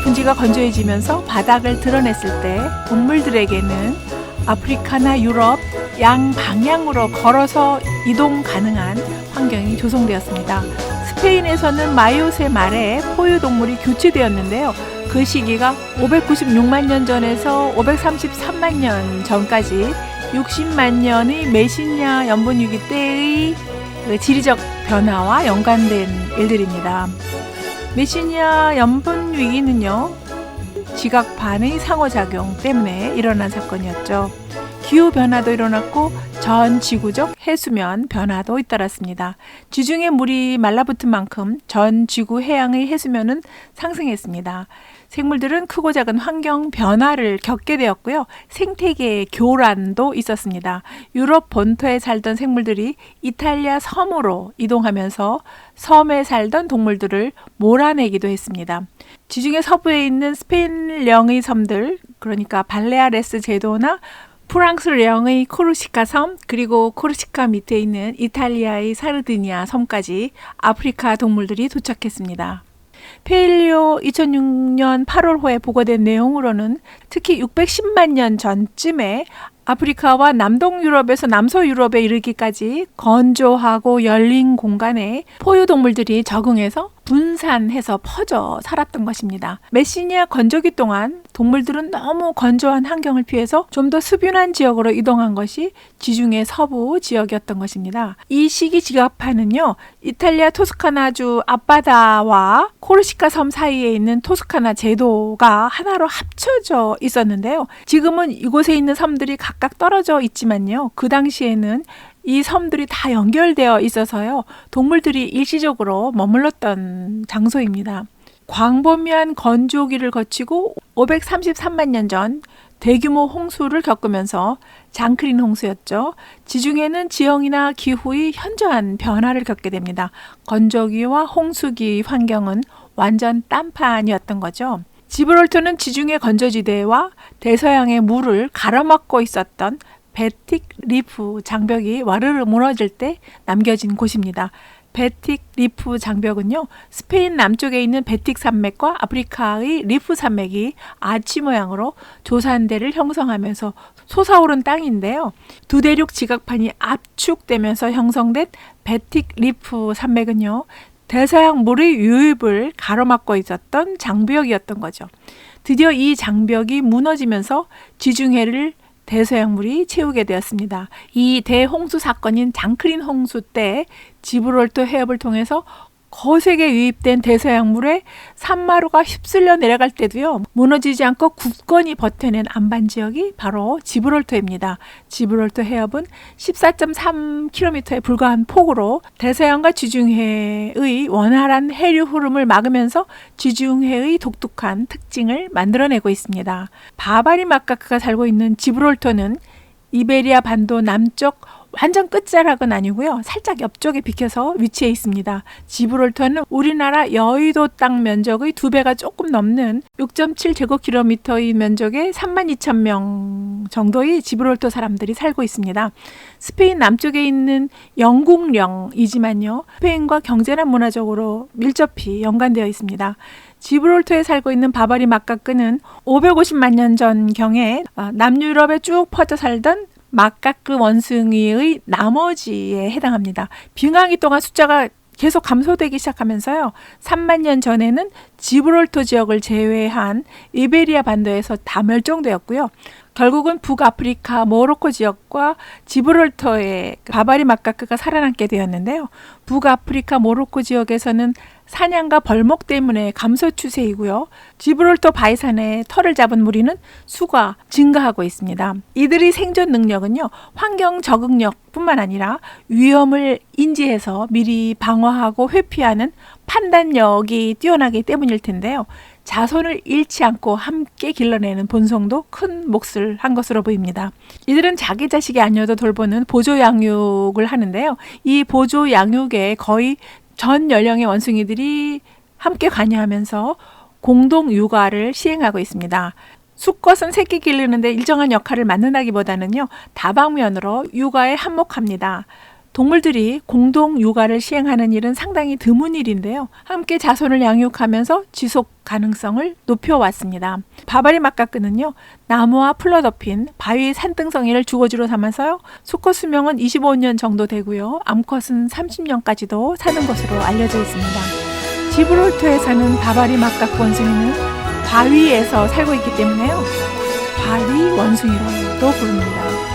분지가 건조해지면서 바닥을 드러냈을 때 동물들에게는 아프리카나 유럽 양 방향으로 걸어서 이동 가능한 환경이 조성되었습니다. 스페인에서는 마요세 말에 포유동물이 교체되었는데요. 그 시기가 596만 년 전에서 533만 년 전까지 60만 년의 메시냐 연분위기 때의 지리적 변화와 연관된 일들입니다. 메시냐 연분위기는요, 지각판의 상호작용 때문에 일어난 사건이었죠. 기후변화도 일어났고 전 지구적 해수면 변화도 잇따랐습니다. 지중해 물이 말라붙은 만큼 전 지구 해양의 해수면은 상승했습니다. 생물들은 크고 작은 환경 변화를 겪게 되었고요. 생태계의 교란도 있었습니다. 유럽 본토에 살던 생물들이 이탈리아 섬으로 이동하면서 섬에 살던 동물들을 몰아내기도 했습니다. 지중해 서부에 있는 스페인령의 섬들, 그러니까 발레아레스 제도나 프랑스령의 코르시카 섬, 그리고 코르시카 밑에 있는 이탈리아의 사르디니아 섬까지 아프리카 동물들이 도착했습니다. 페일리오 2006년 8월호에 보고된 내용으로는 특히 610만 년 전쯤에 아프리카와 남동 유럽에서 남서 유럽에 이르기까지 건조하고 열린 공간에 포유동물들이 적응해서 분산해서 퍼져 살았던 것입니다. 메시니아 건조기 동안 동물들은 너무 건조한 환경을 피해서 좀 더 수변한 지역으로 이동한 것이 지중해 서부 지역이었던 것입니다. 이 시기 지각판은요, 이탈리아 토스카나주 앞바다와 코르시카 섬 사이에 있는 토스카나 제도가 하나로 합쳐져 있었는데요. 지금은 이곳에 있는 섬들이 각각 떨어져 있지만요, 그 당시에는 이 섬들이 다 연결되어 있어서요, 동물들이 일시적으로 머물렀던 장소입니다. 광범위한 건조기를 거치고 533만 년 전 대규모 홍수를 겪으면서 장크린 홍수였죠. 지중해는 지형이나 기후의 현저한 변화를 겪게 됩니다. 건조기와 홍수기 환경은 완전 딴판이었던 거죠. 지브롤터는 지중해 건조지대와 대서양의 물을 가로막고 있었던 베틱 리프 장벽이 와르르 무너질 때 남겨진 곳입니다. 베틱 리프 장벽은요, 스페인 남쪽에 있는 베틱 산맥과 아프리카의 리프 산맥이 아치 모양으로 조산대를 형성하면서 솟아오른 땅인데요. 두 대륙 지각판이 압축되면서 형성된 베틱 리프 산맥은요, 대서양 물의 유입을 가로막고 있었던 장벽이었던 거죠. 드디어 이 장벽이 무너지면서 지중해를 대서양물이 채우게 되었습니다. 이 대홍수 사건인 장크린 홍수 때 지브롤터 해협을 통해서 거세게 유입된 대서양물에 산마루가 휩쓸려 내려갈 때도요, 무너지지 않고 굳건히 버텨낸 안반 지역이 바로 지브롤터입니다. 지브롤터 해협은 14.3km에 불과한 폭으로 대서양과 지중해의 원활한 해류 흐름을 막으면서 지중해의 독특한 특징을 만들어내고 있습니다. 바바리 마카크가 살고 있는 지브롤터는 이베리아 반도 남쪽 완전 끝자락은 아니고요, 살짝 옆쪽에 비켜서 위치해 있습니다. 지브롤터는 우리나라 여의도 땅 면적의 2배가 조금 넘는 6.7제곱킬로미터의 면적에 32,000명 정도의 지브롤터 사람들이 살고 있습니다. 스페인 남쪽에 있는 영국령이지만요, 스페인과 경제나 문화적으로 밀접히 연관되어 있습니다. 지브롤터에 살고 있는 바바리 마카크는 550만 년 전경에 남유럽에 쭉 퍼져 살던 마카크 원숭이의 나머지에 해당합니다. 빙하기 동안 숫자가 계속 감소되기 시작하면서요, 3만 년 전에는 지브롤터 지역을 제외한 이베리아 반도에서 다 멸종되었고요. 결국은 북아프리카 모로코 지역과 지브롤터의 바바리 마카크가 살아남게 되었는데요. 북아프리카 모로코 지역에서는 사냥과 벌목 때문에 감소 추세이고요. 지브롤터 바이산에 털을 잡은 무리는 수가 증가하고 있습니다. 이들의 생존 능력은요, 환경 적응력뿐만 아니라 위험을 인지해서 미리 방어하고 회피하는 판단력이 뛰어나기 때문일 텐데요. 자손을 잃지 않고 함께 길러내는 본성도 큰 몫을 한 것으로 보입니다. 이들은 자기 자식이 아니어도 돌보는 보조 양육을 하는데요. 이 보조 양육에 거의 전 연령의 원숭이들이 함께 관여하면서 공동 육아를 시행하고 있습니다. 수컷은 새끼 기르는데 일정한 역할을 맡는다기보다는요, 다방면으로 육아에 한몫합니다. 동물들이 공동 육아를 시행하는 일은 상당히 드문 일인데요. 함께 자손을 양육하면서 지속 가능성을 높여왔습니다. 바바리 마카크는요, 나무와 풀로 덮인 바위 산등성이를 주거지로 삼아서요, 수컷 수명은 25년 정도 되고요, 암컷은 30년까지도 사는 것으로 알려져 있습니다. 지브롤터에 사는 바바리 마카크 원숭이는 바위에서 살고 있기 때문에요, 바위 원숭이로도 부릅니다.